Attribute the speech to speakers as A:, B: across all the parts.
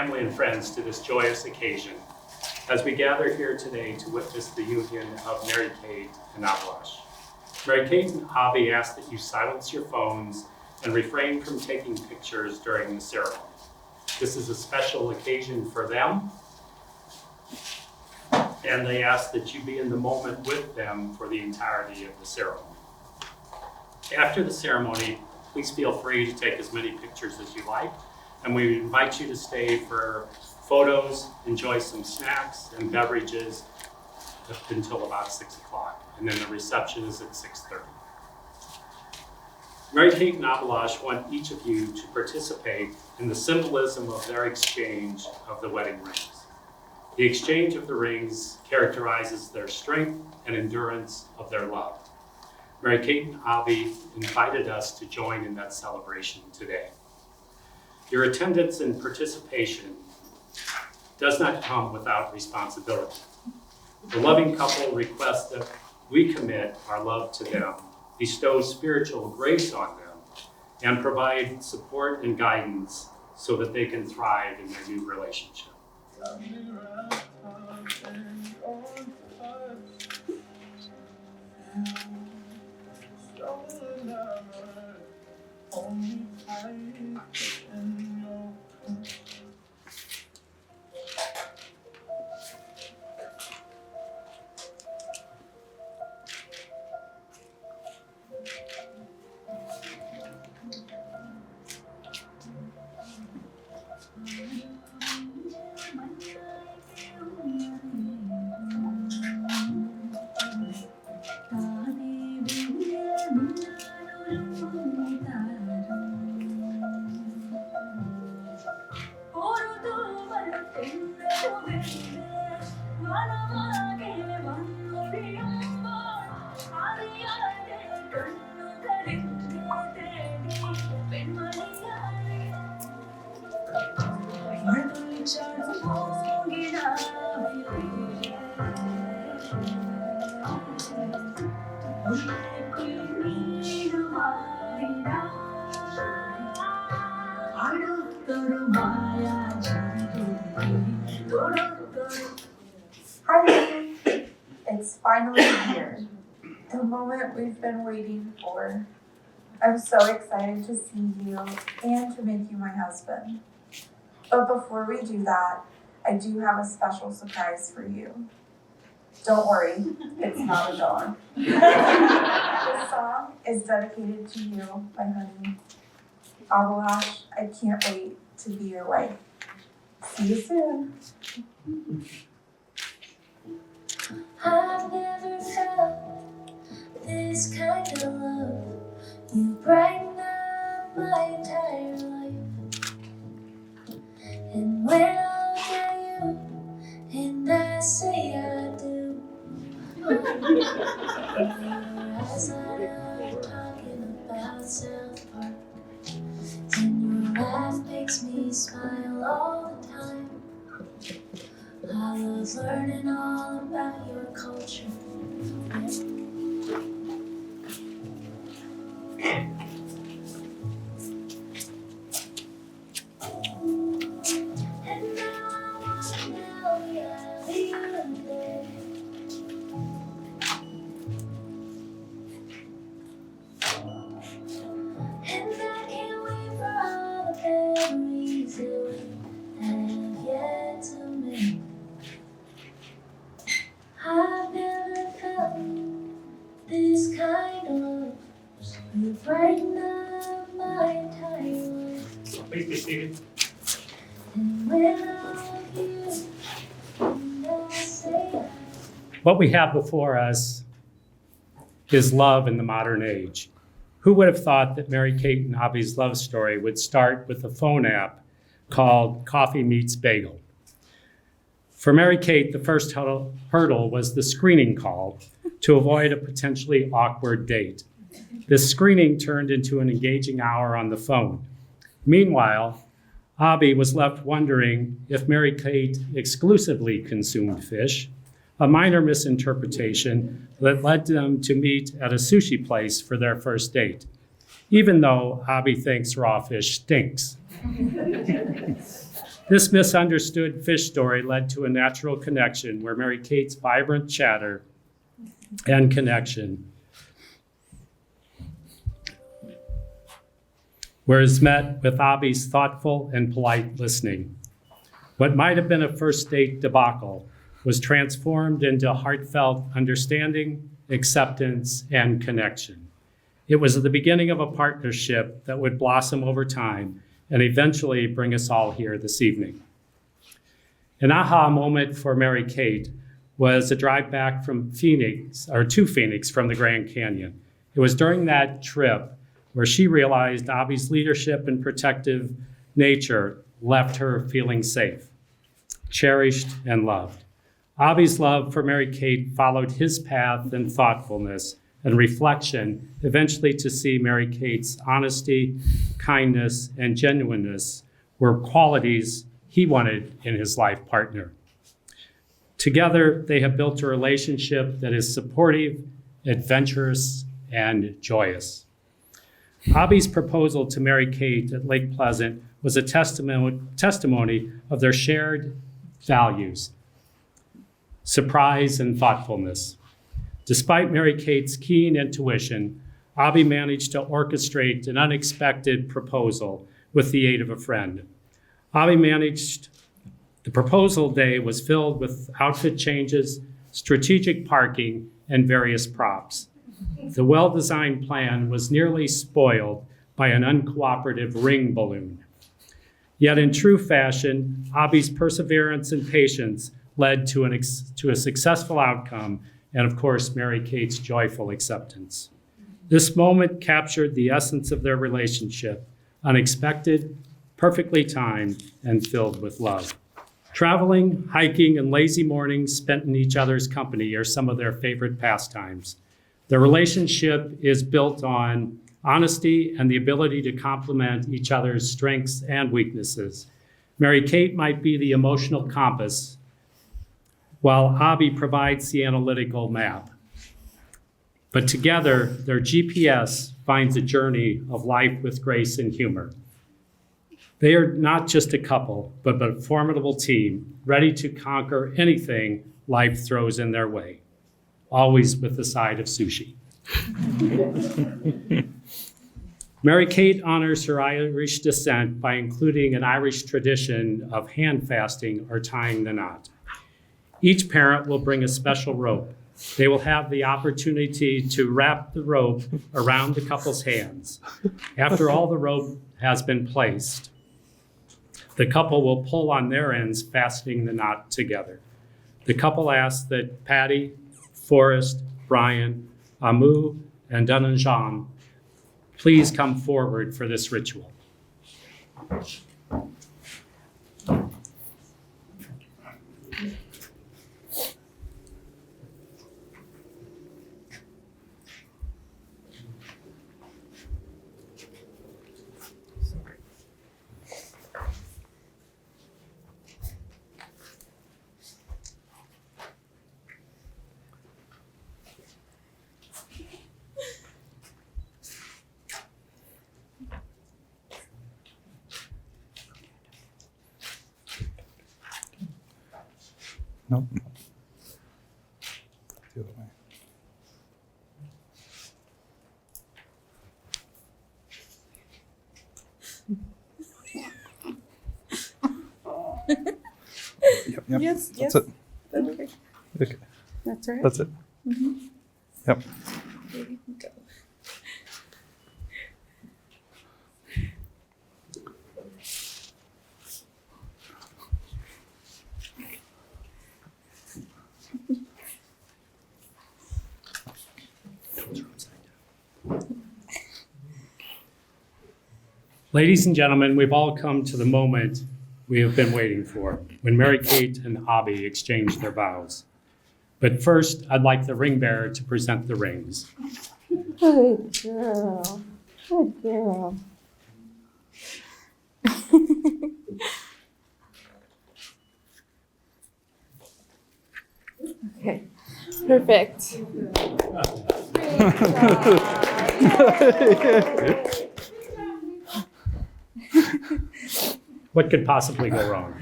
A: family and friends to this joyous occasion as we gather here today to witness the union of Mary-Kate and Abhilash. Mary-Kate and Abhi ask that you silence your phones and refrain from taking pictures during the ceremony. This is a special occasion for them, and they ask that you be in the moment with them for the entirety of the ceremony. After the ceremony, please feel free to take as many pictures as you like, and we invite you to stay for photos, enjoy some snacks and beverages up until about 6 o'clock, and then the reception is at 6:30. Mary-Kate and Abhilash want each of you to participate in the symbolism of their exchange of the wedding rings. The exchange of the rings characterizes their strength and endurance of their love. Mary-Kate and Abhi invited us to join in that celebration today. Your attendance and participation does not come without responsibility. The loving couple requests that we commit our love to them, bestow spiritual grace on them, and provide support and guidance so that they can thrive in their new relationship.
B: Hi, baby. It's finally here. The moment we've been waiting for. I'm so excited to see you and to make you my husband. But before we do that, I do have a special surprise for you. Don't worry, it's not a dog. This song is dedicated to you, my honey. Abhilash, I can't wait to be your wife. See you soon.
C: I've never felt this kind of love. You brighten up my entire life. And when I look at you, and I say I do, your eyes light up talking about South Park, and your laugh makes me smile all the time. I love learning all about your culture. And now I want to know you leave there. And I can't wait for all the memories that we have yet to make. I've never felt this kind of love. You brighten up my entire life.
A: Please be seated.
C: And when I look at you, and I say
A: What we have before us is love in the modern age. Who would have thought that Mary-Kate and Abhi's love story would start with a phone app called Coffee Meets Bagel? For Mary-Kate, the first hurdle was the screening call to avoid a potentially awkward date. This screening turned into an engaging hour on the phone. Meanwhile, Abhi was left wondering if Mary-Kate exclusively consumed fish, a minor misinterpretation that led them to meet at a sushi place for their first date, even though Abhi thinks raw fish stinks. This misunderstood fish story led to a natural connection where Mary Kate's vibrant chatter and connection was met with Abhi's thoughtful and polite listening. What might have been a first date debacle was transformed into heartfelt understanding, acceptance, and connection. It was the beginning of a partnership that would blossom over time and eventually bring us all here this evening. An aha moment for Mary Kate was a drive back from to Phoenix from the Grand Canyon. It was during that trip where she realized Abhi's leadership and protective nature left her feeling safe, cherished, and loved. Abhi's love for Mary Kate followed his path in thoughtfulness and reflection, eventually to see Mary Kate's honesty, kindness, and genuineness were qualities he wanted in his life partner. Together, they have built a relationship that is supportive, adventurous, and joyous. Abhi's proposal to Mary Kate at Lake Pleasant was a testimony of their shared values, surprise, and thoughtfulness. Despite Mary Kate's keen intuition, Abhi managed to orchestrate an unexpected proposal with the aid of a friend. The proposal day was filled with outfit changes, strategic parking, and various props. The well-designed plan was nearly spoiled by an uncooperative ring balloon. Yet in true fashion, Abhi's perseverance and patience led to a successful outcome, and of course, Mary Kate's joyful acceptance. This moment captured the essence of their relationship, unexpected, perfectly timed, and filled with love. Traveling, hiking, and lazy mornings spent in each other's company are some of their favorite pastimes. Their relationship is built on honesty and the ability to complement each other's strengths and weaknesses. Mary Kate might be the emotional compass, while Abhi provides the analytical map. But together, their GPS finds a journey of life with grace and humor. They are not just a couple, but a formidable team, ready to conquer anything life throws in their way, always with a side of sushi. Mary Kate honors her Irish descent by including an Irish tradition of hand fasting or tying the knot. Each parent will bring a special rope. They will have the opportunity to wrap the rope around the couple's hands. After all the rope has been placed, the couple will pull on their ends, fastening the knot together. The couple asks that Patty, Forrest, Brian, Amu, and Dhananjan please come forward for this ritual.
D: Nope. The other way. Yep, yep.
E: Yes,
D: That's
E: yes.
D: it.
E: Okay.
D: Okay.
E: That's right.
D: That's it. Yep.
E: There you go.
A: Ladies and gentlemen, we've all come to the moment we have been waiting for, when Mary Kate and Abhi exchange their vows. But first, I'd like the ring bearer to present the rings.
E: Good girl. Good girl. Okay. Perfect.
A: What could possibly go wrong?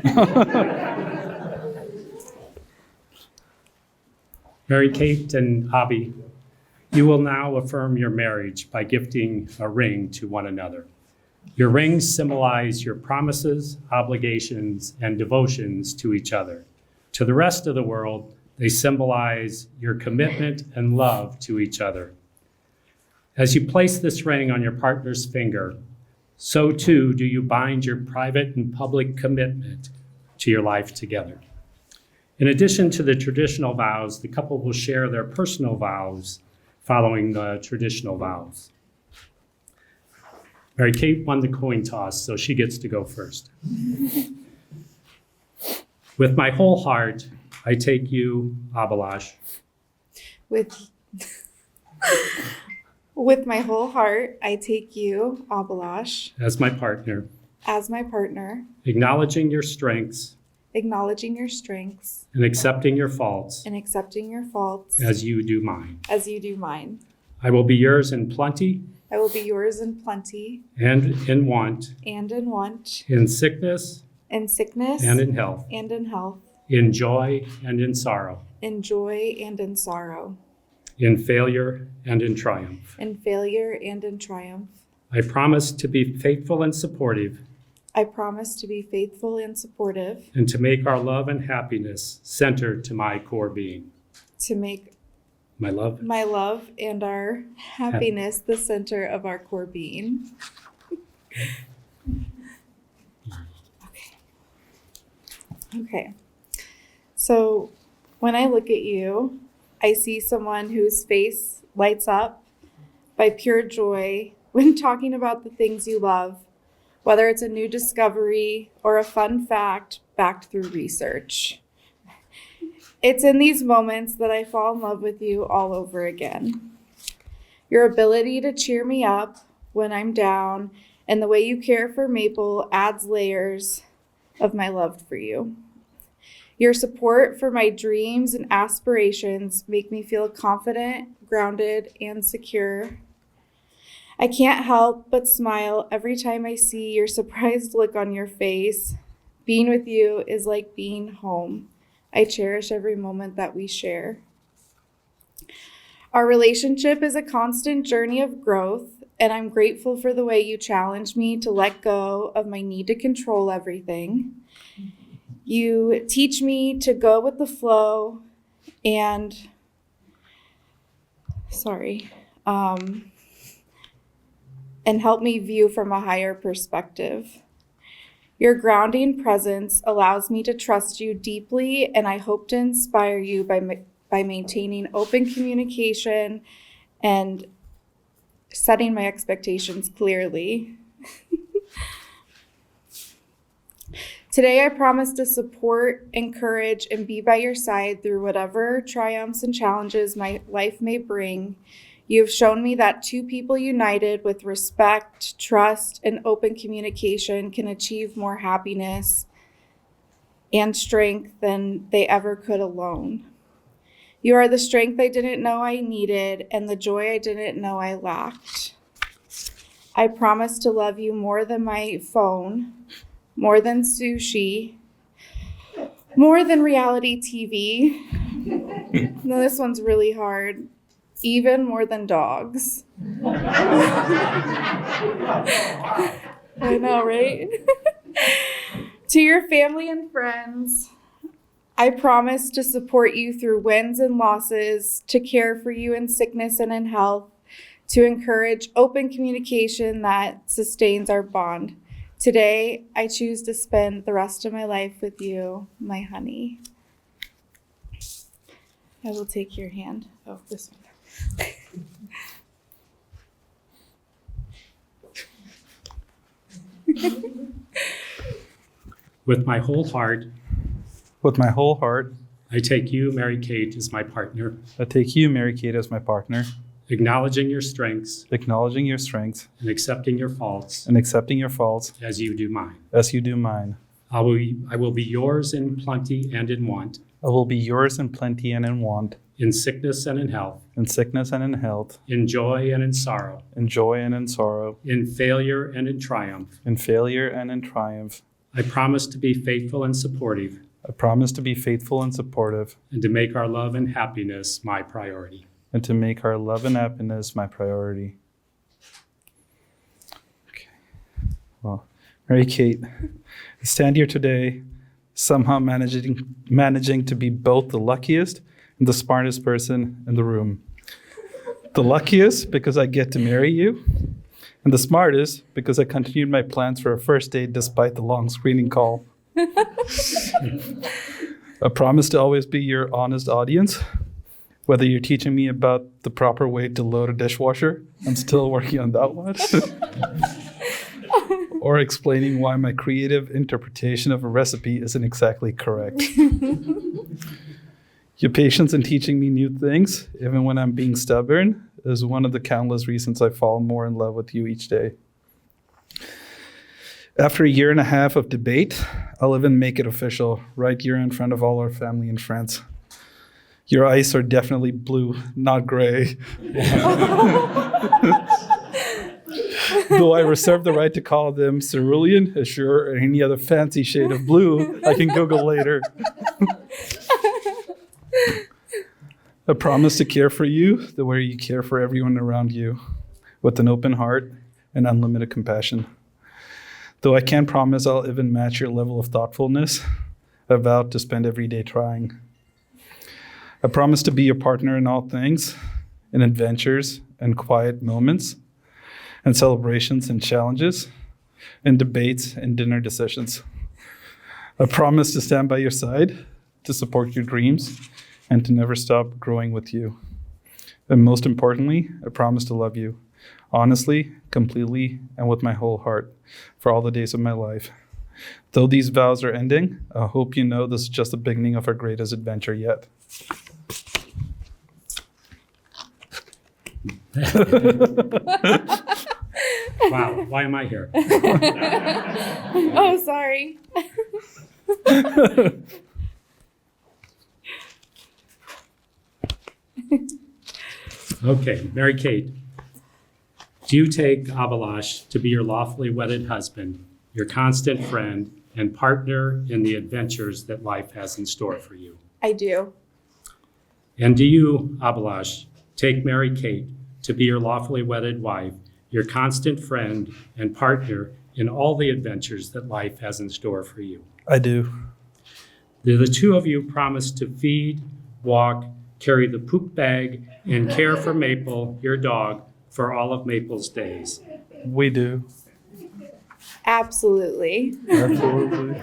A: Mary Kate and Abby, you will now affirm your marriage by gifting a ring to one another. Your rings symbolize your promises, obligations, and devotions to each other. To the rest of the world, they symbolize your commitment and love to each other. As you place this ring on your partner's finger, so too do you bind your private and public commitment to your life together. In addition to the traditional vows, the couple will share their personal vows following the traditional vows. Mary Kate won the coin toss, so she gets to go first. With my whole heart, I take you, Abhilash.
E: With my whole heart, I take you, Abhilash,
A: As my partner,
E: as my partner,
A: acknowledging your strengths
E: acknowledging your strengths
A: and accepting your faults
E: and accepting your faults
A: as you do mine.
E: as you do mine.
A: I will be yours in plenty
E: I will be yours in plenty
A: and in want,
E: and in want,
A: in sickness
E: in sickness
A: and in health,
E: and in health,
A: in joy and in sorrow,
E: in joy and in sorrow,
A: in failure and in triumph.
E: in failure and in triumph.
A: I promise to be faithful and supportive
E: I promise to be faithful and supportive,
A: and to make our love and happiness center to my core being.
E: to make
A: My love.
E: my love and our happiness the center of our core being. Okay. So when I look at you, I see someone whose face lights up by pure joy when talking about the things you love, whether it's a new discovery or a fun fact backed through research. It's in these moments that I fall in love with you all over again. Your ability to cheer me up when I'm down and the way you care for Maple adds layers of my love for you. Your support for my dreams and aspirations make me feel confident, grounded, and secure. I can't help but smile every time I see your surprised look on your face. Being with you is like being home. I cherish every moment that we share. Our relationship is a constant journey of growth, and I'm grateful for the way you challenge me to let go of my need to control everything. You teach me to go with the flow and, and help me view from a higher perspective. Your grounding presence allows me to trust you deeply, and I hope to inspire you by maintaining open communication and setting my expectations clearly. Today, I promise to support, encourage, and be by your side through whatever triumphs and challenges my life may bring. You have shown me that two people united with respect, trust, and open communication can achieve more happiness and strength than they ever could alone. You are the strength I didn't know I needed and the joy I didn't know I lacked. I promise to love you more than my phone, more than sushi, more than reality TV. No, this one's really hard. Even more than dogs. I know, right? To your family and friends, I promise to support you through wins and losses, to care for you in sickness and in health, to encourage open communication that sustains our bond. Today, I choose to spend the rest of my life with you, my honey. I will take your hand. Oh, this one.
A: With my whole heart,
D: With my whole heart,
A: I take you, Mary Kate, as my partner,
D: I take you, Mary Kate, as my partner,
A: acknowledging your strengths
D: acknowledging your strengths
A: and accepting your faults
D: and accepting your faults
A: as you do mine.
D: as you do mine.
A: I will be yours in plenty and in want,
D: I will be yours in plenty and in want,
A: in sickness and in health,
D: in sickness and in health,
A: in joy and in sorrow,
D: in joy and in sorrow,
A: in failure and in triumph.
D: in failure and in triumph.
A: I promise to be faithful and supportive
D: I promise to be faithful and supportive
A: and to make our love and happiness my priority.
D: and to make our love and happiness my priority. Okay. Well, Mary Kate, I stand here today somehow managing to be both the luckiest and the smartest person in the room. The luckiest because I get to marry you, and the smartest because I continued my plans for a first date despite the long screening call. I promise to always be your honest audience. Whether you're teaching me about the proper way to load a dishwasher, I'm still working on that one. Or explaining why my creative interpretation of a recipe isn't exactly correct. Your patience in teaching me new things, even when I'm being stubborn, is one of the countless reasons I fall more in love with you each day. After a year and a half of debate, I'll even make it official right here in front of all our family and friends. Your eyes are definitely blue, not gray. Though I reserve the right to call them cerulean, azure, or any other fancy shade of blue, I can Google later. I promise to care for you the way you care for everyone around you, with an open heart and unlimited compassion. Though I can't promise I'll even match your level of thoughtfulness, I vow to spend every day trying. I promise to be your partner in all things, in adventures and quiet moments, and celebrations and challenges, and debates and dinner decisions. I promise to stand by your side, to support your dreams, and to never stop growing with you. And most importantly, I promise to love you, honestly, completely, and with my whole heart, for all the days of my life. Though these vows are ending, I hope you know this is just the beginning of our greatest adventure yet.
A: Wow, why am I here?
E: Oh, sorry.
A: Okay, Mary Kate, do you take Abhilash to be your lawfully wedded husband, your constant friend, and partner in the adventures that life has in store for you?
E: I do.
A: And do you, Abhilash, take Mary Kate to be your lawfully wedded wife, your constant friend, and partner in all the adventures that life has in store for you?
D: I do.
A: Do the two of you promise to feed, walk, carry the poop bag, and care for Maple, your dog, for all of Maple's days?
D: We do.
E: Absolutely.
D: Absolutely.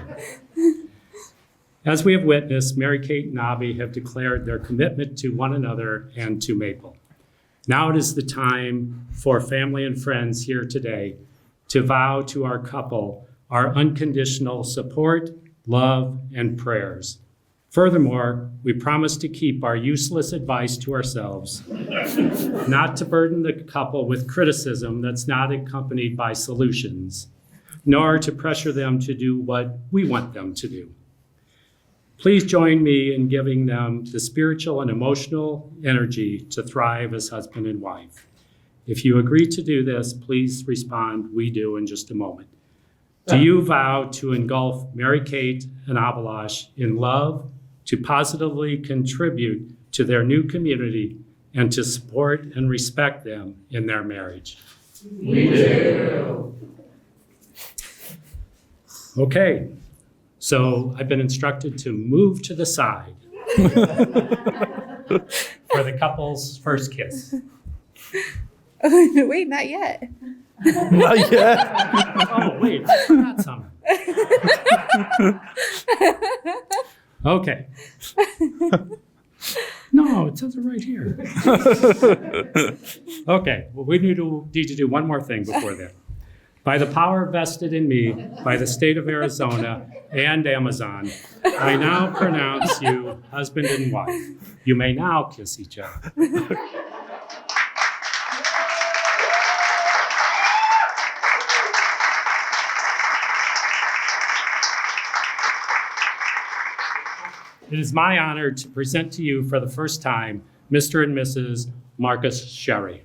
A: As we have witnessed, Mary Kate and Abby have declared their commitment to one another and to Maple. Now it is the time for family and friends here today to vow to our couple our unconditional support, love, and prayers. Furthermore, we promise to keep our useless advice to ourselves, not to burden the couple with criticism that's not accompanied by solutions, nor to pressure them to do what we want them to do. Please join me in giving them the spiritual and emotional energy to thrive as husband and wife. If you agree to do this, please respond, "We do," in just a moment. Do you vow to engulf Mary Kate and Abhilash in love, to positively contribute to their new community, and to support and respect them in their marriage?
C: We do.
A: Okay, so I've been instructed to move to the side for the couple's first kiss.
E: Wait, not yet.
D: Not yet.
A: Oh, wait, I forgot something. Okay. No, it says it right here. Okay, well, we need to do one more thing before that. By the power vested in me by the state of Arizona and Amazon, I now pronounce you husband and wife. You may now kiss each other. It is my honor to present to you for the first time Mr. and Mrs. Marcus Sherry.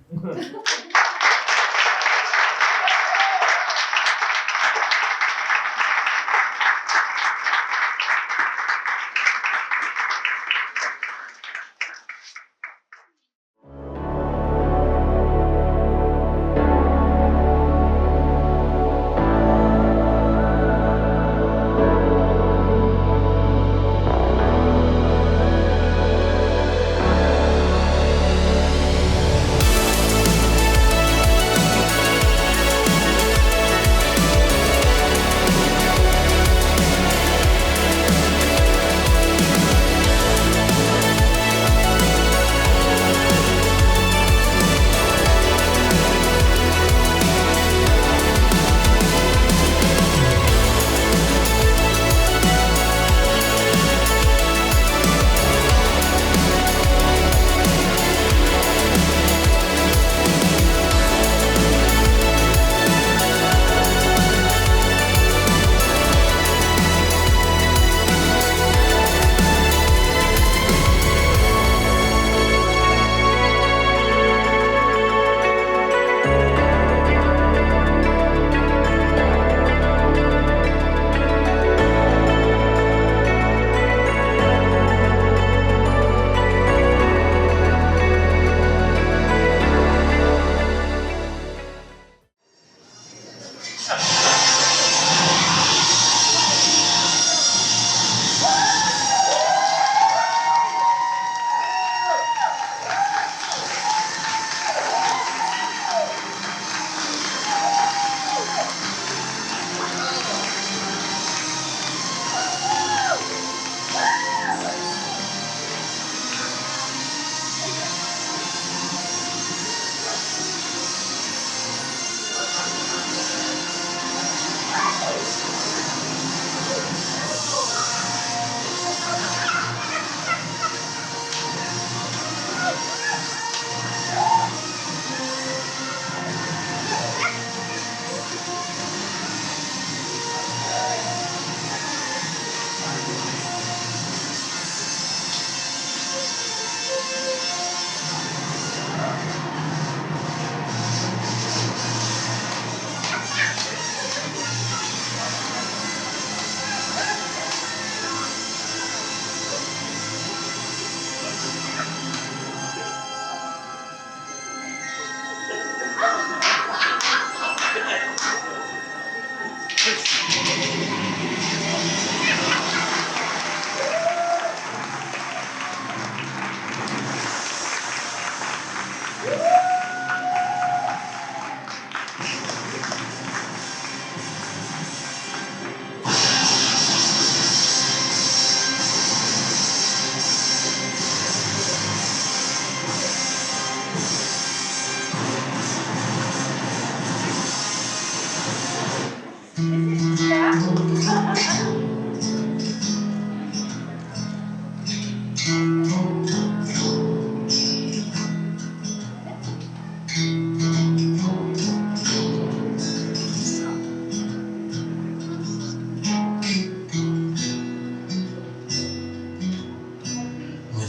C: When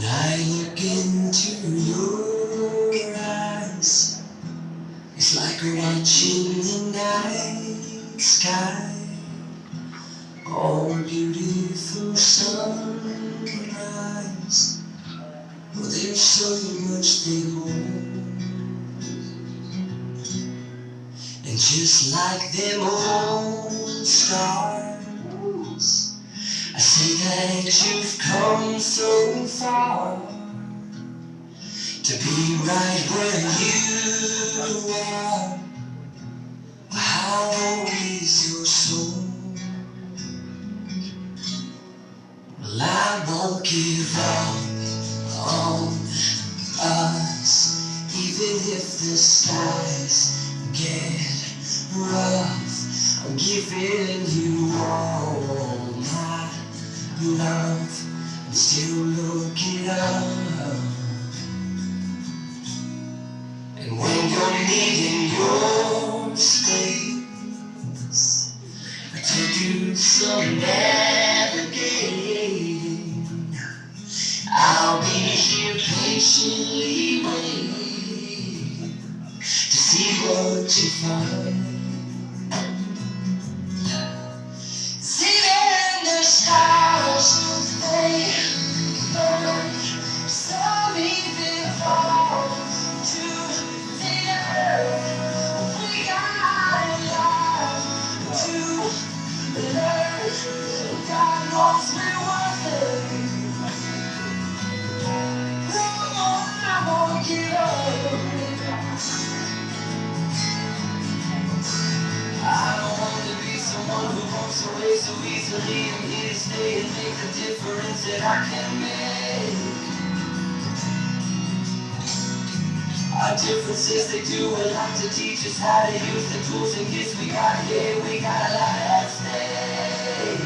C: I look into your eyes, it's like watching the night sky, all beautiful sunrise. Well, there's so much they hold, and just like them old stars, I say that you've come so far to be right where you are. How old is your soul? Well, I won't give up on us, even if the skies get rough. I'm giving you all my love. I'm still looking up, and when you're needing your space, I to do some navigating, I'll be here patiently waiting to see what you find. See then the stars, they burn, some even fall to the earth. We got a lot to learn. God knows we're worth it. No, I won't give up. I don't want to be someone who walks away so easily. I'm here to stay and make the difference that I can make. Our differences, they do a lot to teach us how to use the tools and gifts we got here. We got a lot at stake.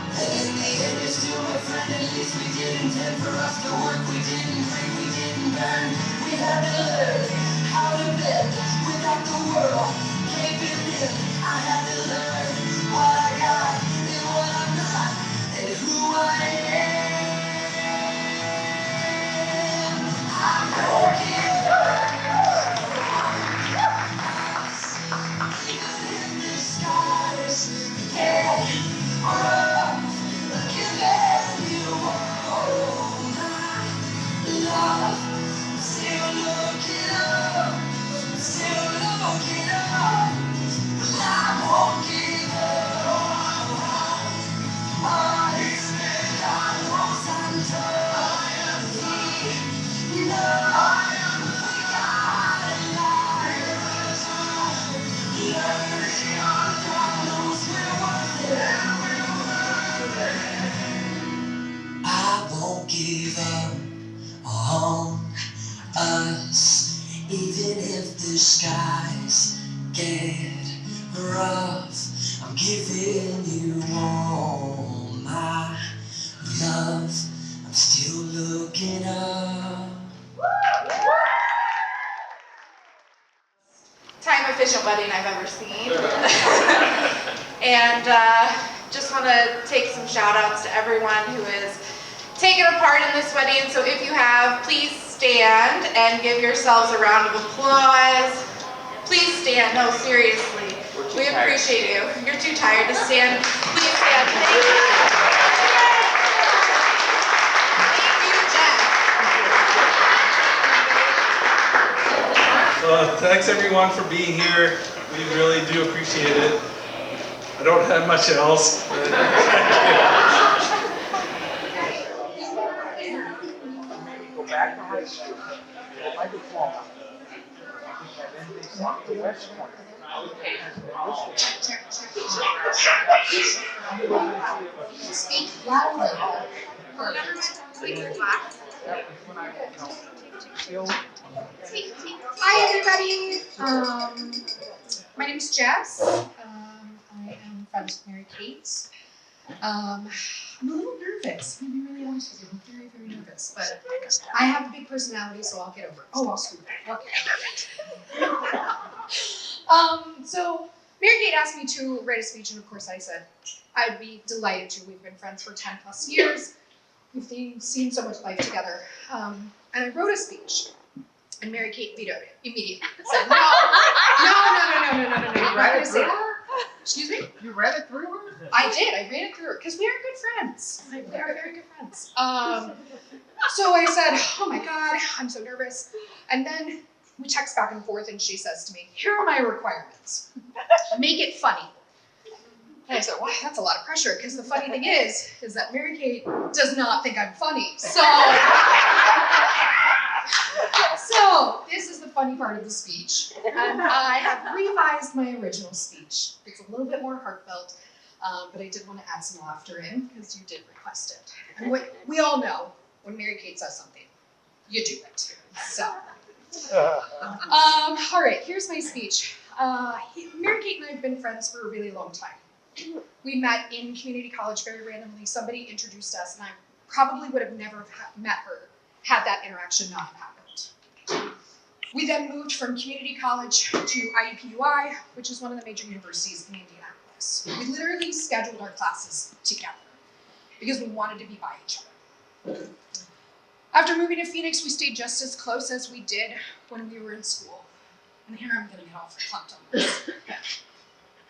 C: And in the end, you're still my friend. At least we didn't intend for us to work. We didn't break, we didn't burn. We had to learn how to bend without the world caving in. I had to learn what I got and what I'm not, and who I am. I'm broken. Even if the skies get rough, giving you all my love. Still looking up, still looking up. I won't give up. God knows I'm tired. He knows we got a lot to learn. God knows we're worth it. I won't give up on us, even if the skies get rough. I'm giving you all my love. I'm still looking up.
E: Time efficient wedding I've ever seen. And just want to take some shout outs to everyone who is taking a part in this wedding. So if you have, please stand and give yourselves a round of applause. Please stand. No, seriously. We appreciate you. You're too tired to stand. Please stand. Thank you. Thank you, Jen.
F: Thanks everyone for being here.
D: We really do appreciate it. I don't have much else. But
F: Go back to high school, get my diploma, and then they sent me to West Point.
G: Speak loudly. Hi everybody. My name is Jess. I am friends with Mary Kate. I'm a little nervous. I'm gonna be really honest with you. I'm very, very nervous. But I have a big personality, so I'll get over it. Oh, I'll scoot. Okay. So Mary Kate asked me to write a speech, and of course I said I'd be delighted to. We've been friends for 10 plus years. We've seen so much life together. And I wrote a speech, and Mary Kate vetoed it immediately. Said, no. You're not gonna say that. Excuse me?
F: You read it through her?
G: I did. I ran it through her because we are good friends. We are very good friends. So I said, oh my God, I'm so nervous. And then we text back and forth, and she says to me, here are my requirements. Make it funny. And I said, wow, that's a lot of pressure, because the funny thing is that Mary Kate does not think I'm funny. So this is the funny part of the speech. And I have revised my original speech. It's a little bit more heartfelt, but I did want to add some laughter in, because you did request it. And we all know, when Mary Kate says something, you do it. So, all right, here's my speech. Mary Kate and I have been friends for a really long time. We met in community college very randomly. Somebody introduced us, and I probably would have never met her had that interaction not have happened. We then moved from community college to IUPUI, which is one of the major universities in Indianapolis. We literally scheduled our classes together because we wanted to be by each other. After moving to Phoenix, we stayed just as close as we did when we were in school. And here I'm gonna get all verklempt on this.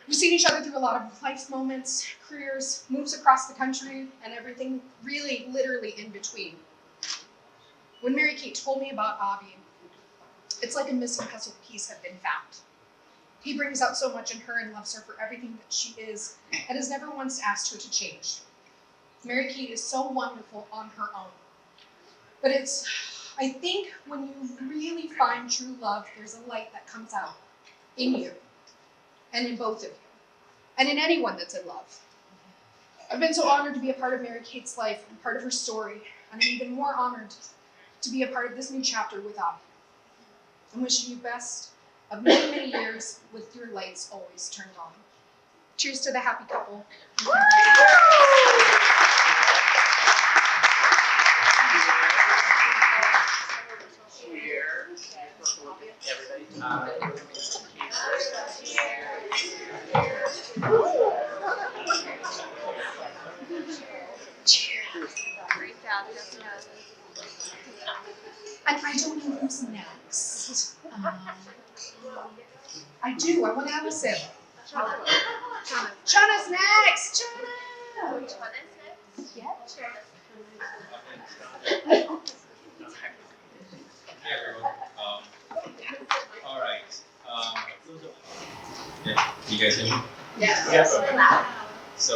G: We've seen each other through a lot of life moments, careers, moves across the country, and everything really, literally in between. When Mary Kate told me about Abhi, it's like a missing puzzle piece had been found. He brings out so much in her and loves her for everything that she is, and has never once asked her to change. Mary Kate is so wonderful on her own. But I think when you really find true love, there's a light that comes out in you, and in both of you, and in anyone that's in love. I've been so honored to be a part of Mary Kate's life and part of her story, and I'm even more honored to be a part of this new chapter with Abhi. I'm wishing you best of many, many years with your lights always turned on. Cheers to the happy couple. And I don't know who's next. I do. I want to have a sip. Chana's next. Chana. Yeah.
H: Hey everyone. All right. Yeah, you guys hear me?
G: Yes.
H: So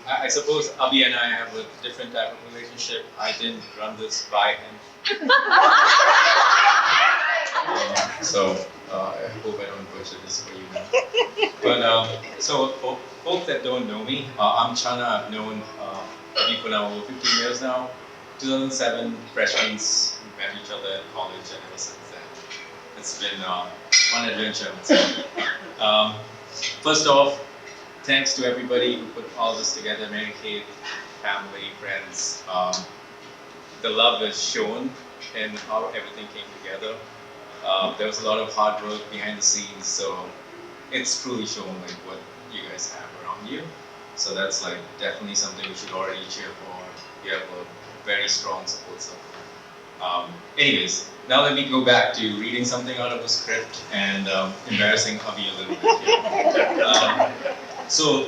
H: I suppose Abhi and I have a different type of relationship. I didn't run this by him. So I hope I don't butcher this for you now. But so for folks that don't know me, I'm Chana. I've known Abhi for now over 15 years now. 2007 freshmen, we met each other in college, and ever since then, it's been a fun adventure. First off, thanks to everybody who put all this together, Mary Kate, family, friends. The love is shown in how everything came together. There was a lot of hard work behind the scenes, so it's truly shown like what you guys have around you. So that's like definitely something we should already cheer for. You have a very strong support system. Anyways, now let me go back to reading something out of the script and embarrassing Abhi a little bit here. So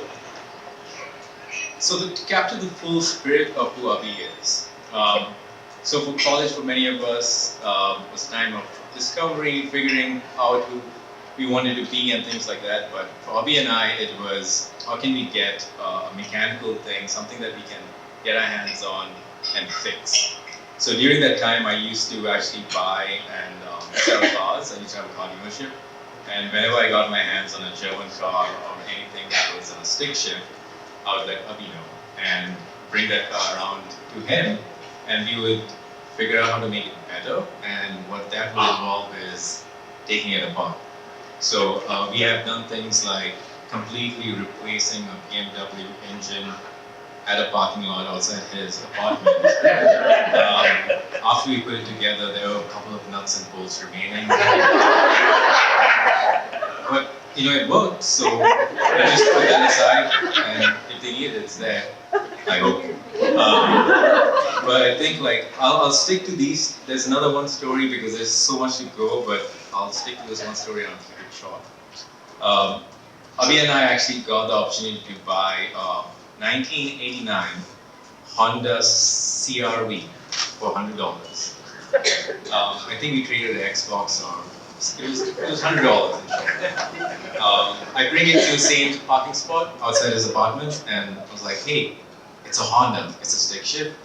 H: to capture the full spirit of who Abhi is. So for college, for many of us, was a time of discovery, figuring out who we wanted to be and things like that. But for Abhi and I, it was how can we get a mechanical thing, something that we can get our hands on and fix. So during that time, I used to actually buy and sell cars. I used to have a car dealership. And whenever I got my hands on a German car or anything that was on a stick shift, I would let Abhi know and bring that car around to him, and we would figure out how to make it better. And what that would involve is taking it apart. So we have done things like completely replacing a BMW engine at a parking lot outside his apartment. After we put it together, there were a couple of nuts and bolts remaining. But you know, it worked, so we just put that aside, and if they need it, it's there. I hope. But I think like I'll stick to these. There's another one story because there's so much to go, but I'll stick to this one story and I'll keep it short. Abhi and I actually got the opportunity to buy 1989 Honda CR-V for $100. I think we traded the Xbox or it was $100 in short. I bring it to the same parking spot outside his apartment, and I was like, hey, it's a Honda, it's a stick shift.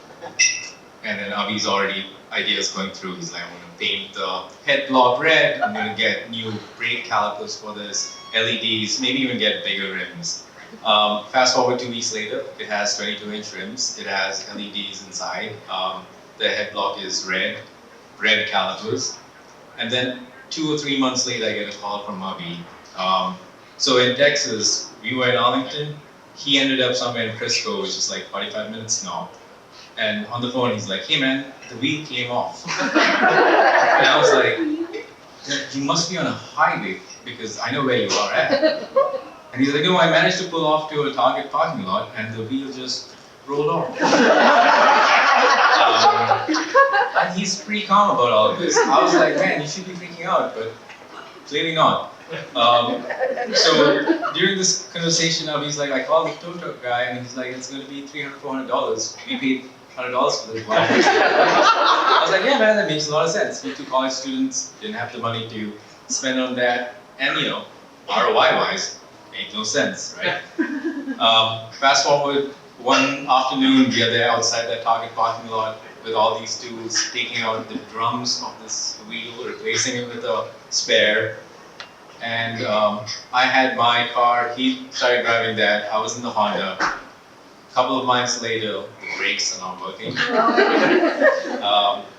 H: And then Abhi's already ideas going through. He's like, I'm going to paint the head block red, I'm going to get new brake calipers for this, LEDs, maybe even get bigger rims. Fast forward 2 weeks later, it has 22-inch rims, it has LEDs inside, the head block is red calipers, and then 2 or 3 months later I get a call from Abhi. So in Texas, we were in Arlington, he ended up somewhere in Frisco, which is like 45 minutes north, and on the phone he's like, hey man, the wheel came off. And I was like, you must be on a highway because I know where you are at. And he's like, no, I managed to pull off to a Target parking lot and the wheel just rolled off. And he's pretty calm about all of this. I was like, man, you should be freaking out, but clearly not. So during this conversation, he's like, I called the tow truck guy and he's like, it's going to be $300, $400. We paid $100 for this. Wow. I was like, yeah, man, that makes a lot of sense. We 2 college students didn't have the money to spend on that, and you know, ROI-wise, made no sense, right? Fast forward one afternoon, we are there outside that Target parking lot with all these tools, taking out the drums of this wheel, replacing it with a spare. And I had my car, he started driving that, I was in the Honda. A couple of months later, the brakes are not working.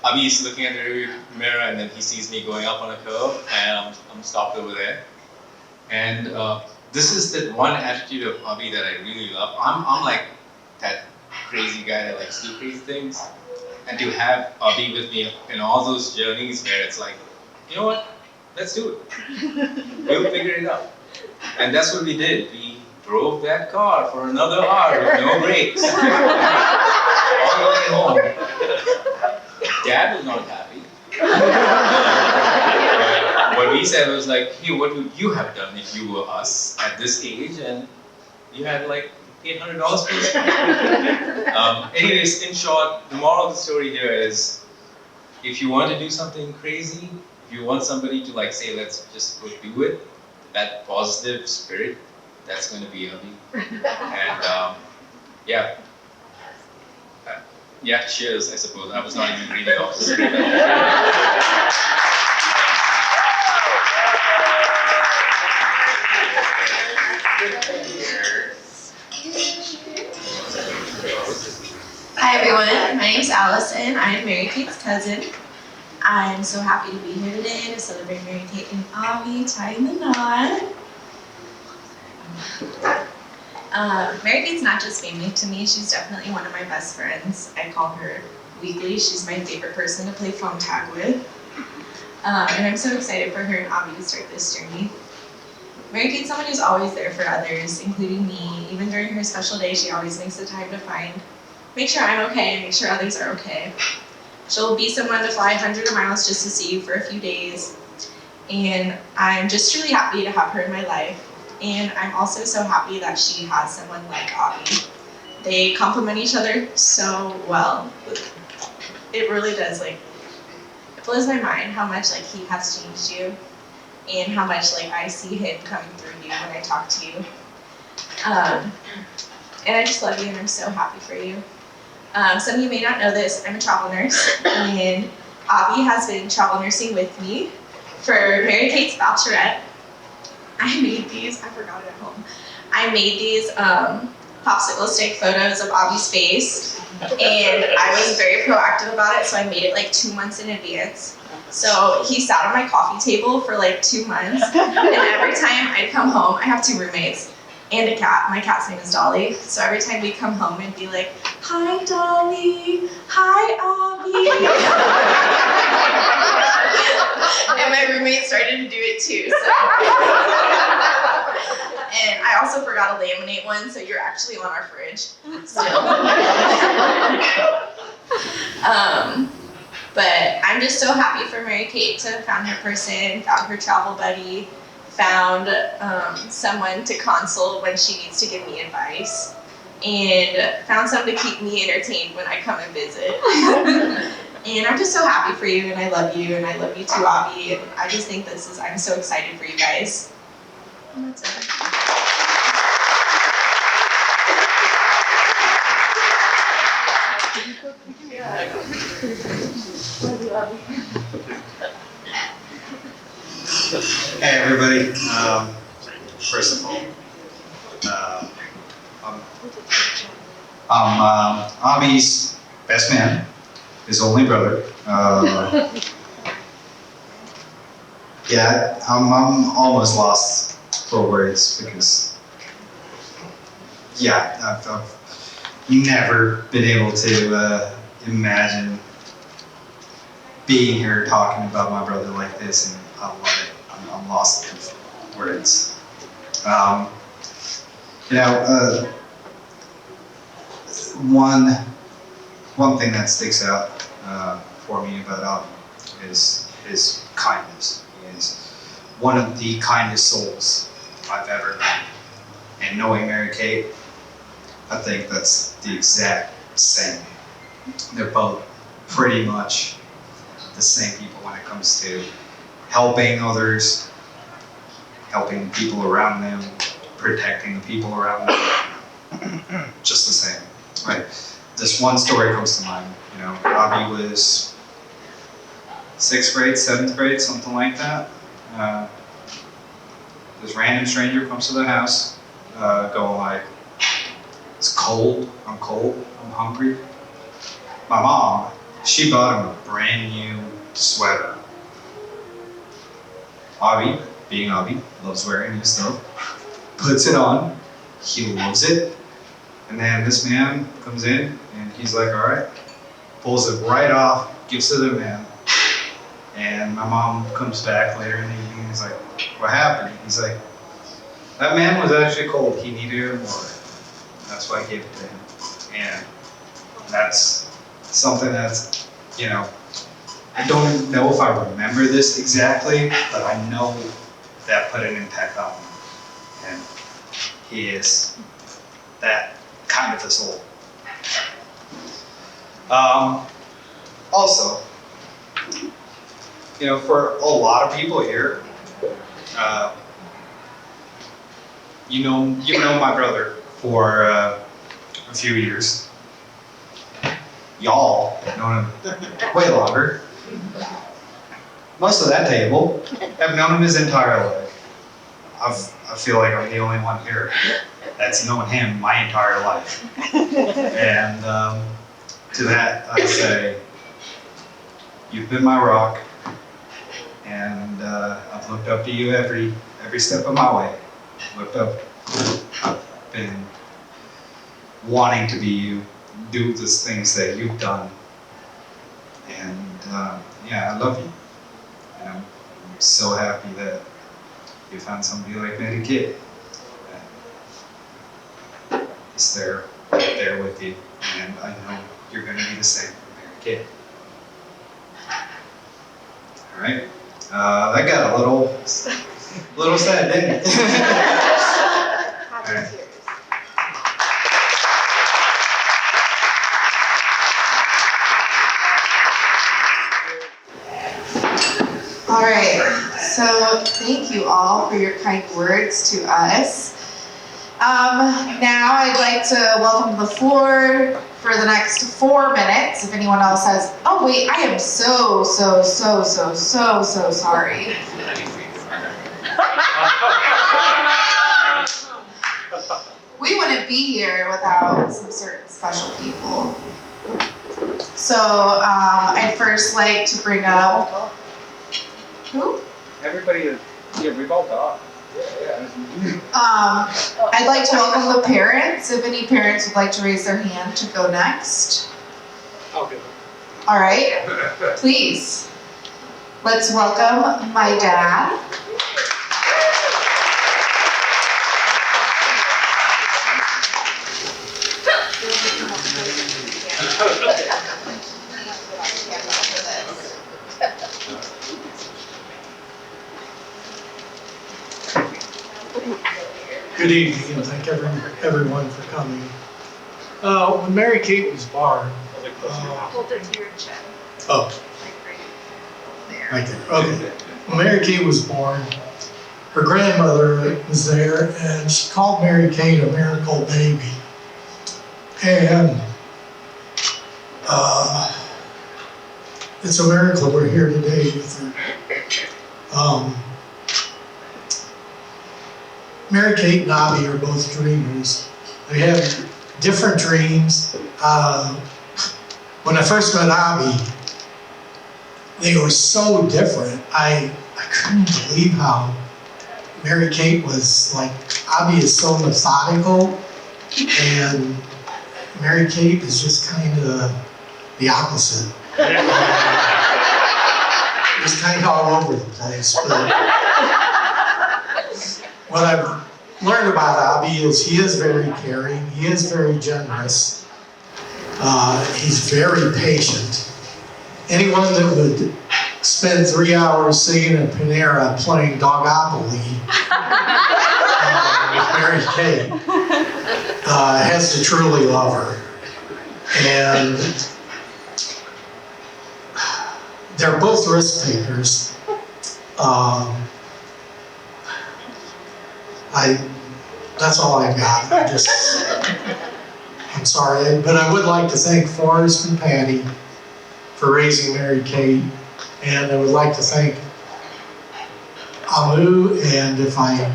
H: Abhi's looking at the rear mirror and then he sees me going up on a curve and I'm stopped over there. And this is the one attitude of Abhi that I really love. I'm like that crazy guy that likes to do crazy things. And to have Abhi with me in all those journeys where it's like, you know what, let's do it. We'll figure it out. And that's what we did. We drove that car for another hour with no brakes. All the way home. Dad was not happy. What we said was like, hey, what would you have done if you were us at this age and you had like $800 for this? Anyways, in short, the moral of the story here is if you want to do something crazy, if you want somebody to like say, let's just go do it, that positive spirit, that's going to be Abhi. And yeah. Yeah, cheers, I suppose. I was not even reading off the script.
I: Hi everyone, my name's Allison. I'm Mary Kate's cousin. I'm so happy to be here today to celebrate Mary Kate and Abhi tying the knot. Mary Kate's not just family to me, she's definitely one of my best friends. I call her weekly. She's my favorite person to play phone tag with. And I'm so excited for her and Abhi to start this journey. Mary Kate's someone who's always there for others, including me. Even during her special day, she always makes the time to make sure I'm okay and make sure others are okay. She'll be someone to fly hundreds of miles just to see you for a few days. And I'm just truly happy to have her in my life. And I'm also so happy that she has someone like Abhi. They complement each other so well. It really does, like, it blows my mind how much like he has changed you. and how much like I see him coming through you when I talk to you. And I just love you and I'm so happy for you. Some of you may not know this, I'm a travel nurse, and Abby has been travel nursing with me for Mary Kate's bachelorette. I made these, I forgot it at home. I made these popsicle stick photos of Abby's face, and I was very proactive about it, so I made it like 2 months in advance. So he sat on my coffee table for like 2 months, and every time I'd come home, I have 2 roommates and a cat. My cat's name is Dolly. So every time we'd come home and be like, "Hi Dolly, hi Abby." And my roommate started to do it too. So. And I also forgot to laminate one, so you're actually on our fridge still. But I'm just so happy for Mary Kate to have found her person, found her travel buddy, found someone to consult when she needs to give me advice, and found someone to keep me entertained when I come and visit. And I'm just so happy for you, and I love you, and I love you too, Abby, and I just think I'm so excited for you guys. And that's it.
J: Hey everybody, first of all, I'm Avi's best man, his only brother. Yeah, I'm almost lost for words because, yeah, I've never been able to imagine being here talking about my brother like this, and I love it. I'm lost in words. One thing that sticks out for me about Avi is his kindness. He is one of the kindest souls I've ever met. And knowing Mary Kate, I think that's the exact same. They're both pretty much the same people when it comes to helping others, helping people around them, protecting the people around them. Just the same, right? This one story comes to mind. You know, Abby was 6th grade, 7th grade, something like that. This random stranger comes to the house, going like, "It's cold, I'm hungry." My mom, she bought him a brand new sweater. Abby, being Abby, loves wearing new stuff, puts it on, he loves it, and then this man comes in and he's like, "All right," pulls it right off, gives it to the man, and my mom comes back later in the evening and he's like, "What happened?" He's like, "That man was actually cold, he needed it more. That's why I gave it to him." And that's something that's, you know, I don't know if I remember this exactly, but I know that put an impact on me. And he is that kind of a soul. Also, you know, for a lot of people here, you've known my brother for a few years. Y'all have known him way longer. Most of that table have known him his entire life. I feel like I'm the only one here that's known him my entire life. And to that I say, you've been my rock, and I've looked up to you every step of my way. I've been wanting to be you, do the things that you've done, and yeah, I love you. And I'm so happy that you found somebody like Mary Kate that is there with you, and I know you're going to be the same for Mary Kate. All right, that got a little sad, didn't it? All right.
I: All right,
K: So thank you all for your kind words to us. Now I'd like to welcome to the floor for the next 4 minutes. If anyone else has, oh wait, I am so sorry. We wouldn't be here without some certain special people. So I'd first like to bring up, who?
F: Everybody, yeah, we've all talked.
K: I'd like to welcome the parents. If any parents would like to raise their hand to go next.
F: I'll do it.
K: All right, please. Let's welcome my dad.
L: Good evening, and thank everyone for coming. When Mary Kate was born,
K: Hold it to your chin.
L: oh, right there. Okay. When Mary Kate was born, her grandmother was there, and she called Mary Kate a miracle baby. And it's a miracle we're here today with her. Mary Kate and Abby are both dreamers. They have different dreams. When I first met Abby, they were so different. I couldn't believe how Mary Kate was like, Abby is so methodical, and Mary Kate is just kind of the opposite. Just kind of all over the place. But what I've learned about Abby is he is very caring, he is very generous, he's very patient. Anyone that would spend 3 hours sitting in Panera playing Dogopoly with Mary Kay has to truly love her. And they're both risk takers. That's all I got. I'm sorry, but I would like to thank Forrest and Patty for raising Mary Kate, and I would like to thank Amu, and if I'm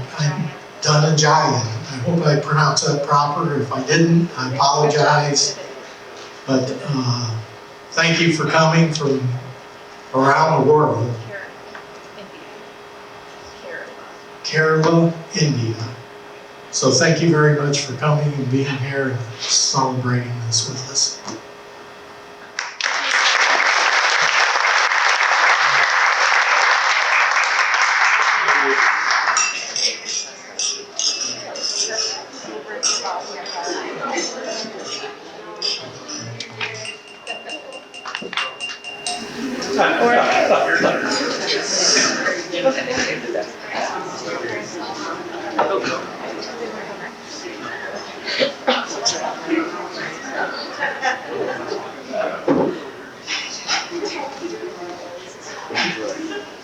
L: done Ajayan. I hope I pronounced that proper. If I didn't, I apologize. But thank you for coming from around the world. Kerala, India. So thank you very much for coming and being here and celebrating this with us.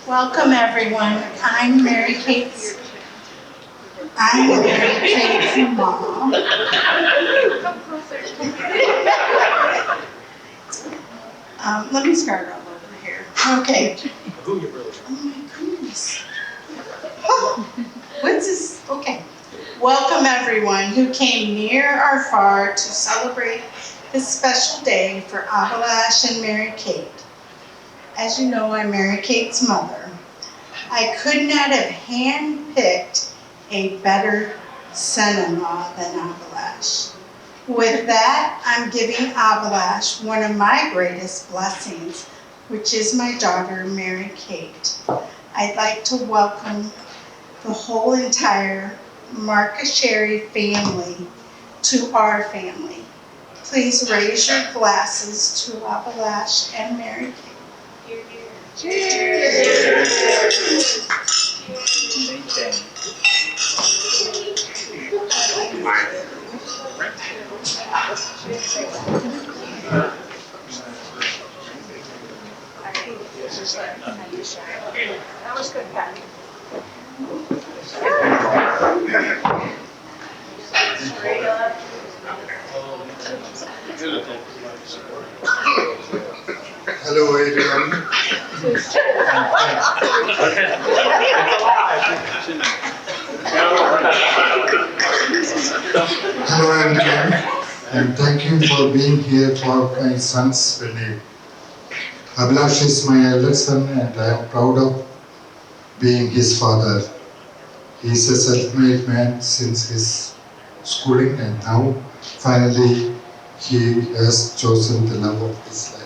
M: Welcome everyone. I'm Mary Kate's mom. Let me start all over here. Okay. Oh my goodness. Oh, what's this? Okay. Welcome everyone who came near or far to celebrate this special day for Abhilash and Mary Kate. As you know, I'm Mary Kate's mother. I could not have handpicked a better son-in-law than Abhilash. With that, I'm giving Abhilash one of my greatest blessings, which is my daughter, Mary Kate. I'd like to welcome the whole entire Markasheri family to our family. Please raise your glasses to Abhilash and Mary Kate. Cheers. Cheers. That was good, Patty.
N: Hello everyone. Hello everyone, and thank you for being here for my son's wedding. Abhilash is my elder son and I am proud of being his father. He is a self-made man since his schooling and now finally he has chosen the love of his life.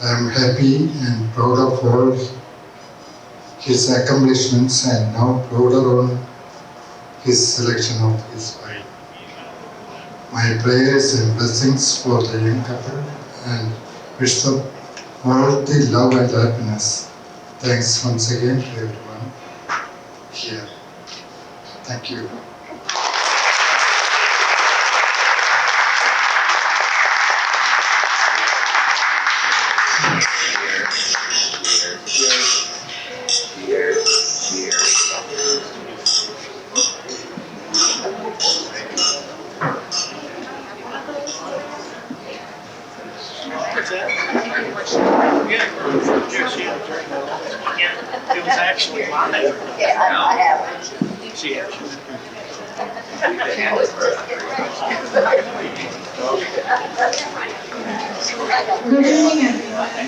N: I am happy and proud of all his accomplishments and now prouder on his selection of his wife. My prayers and blessings for the young couple and wish them all the love and happiness. Thanks once again to everyone here. Thank you.
F: It was actually mine.
M: Yeah, I have.
F: She had.
O: Good evening, everyone. I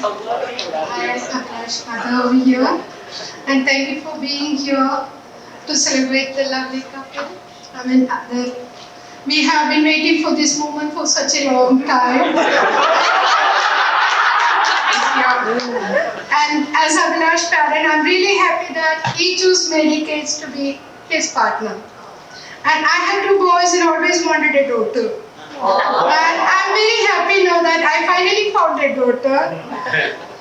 O: am Abhilash Father over here, and thank you for being here to celebrate the lovely couple. I mean, we have been waiting for this moment for such a long time. And as Abhilash parent, I'm really happy that he chose Mary Kate to be his partner. And I had 2 boys and always wanted a daughter. And I'm very happy now that I finally found a daughter.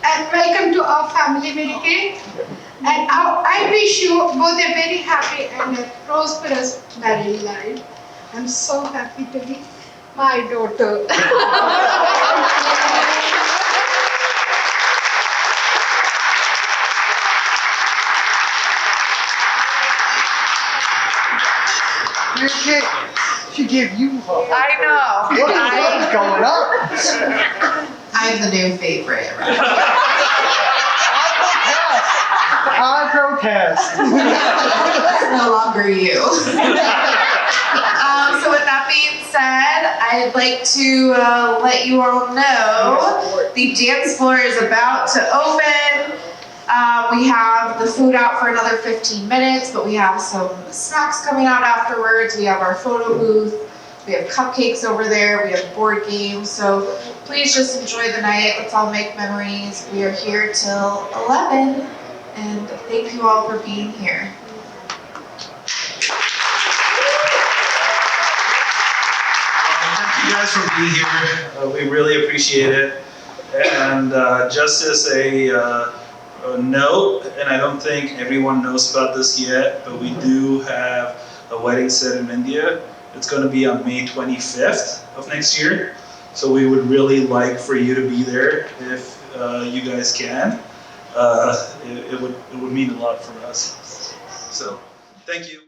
O: And welcome to our family, Mary Kate. And I wish you both a very happy and a prosperous married life. I'm so happy to be my daughter.
F: Okay. She gave you her.
K: I know.
F: What's going on?
K: I'm the new favorite.
F: I protest.
K: It's no longer you. So with that being said, I'd like to let you all know the dance floor is about to open. We have the food out for another 15 minutes, but we have some snacks coming out afterwards. We have our photo booth. We have cupcakes over there. We have board games. So please just enjoy the night. Let's all make memories. We are here till 11. And thank you all for being here.
D: Thank you guys for being here. We really appreciate it. And just as a note, and I don't think everyone knows about this yet, but we do have a wedding set in India. It's going to be on May 25th of next year. So we would really like for you to be there if you guys can. It would mean a lot for us. So, thank you.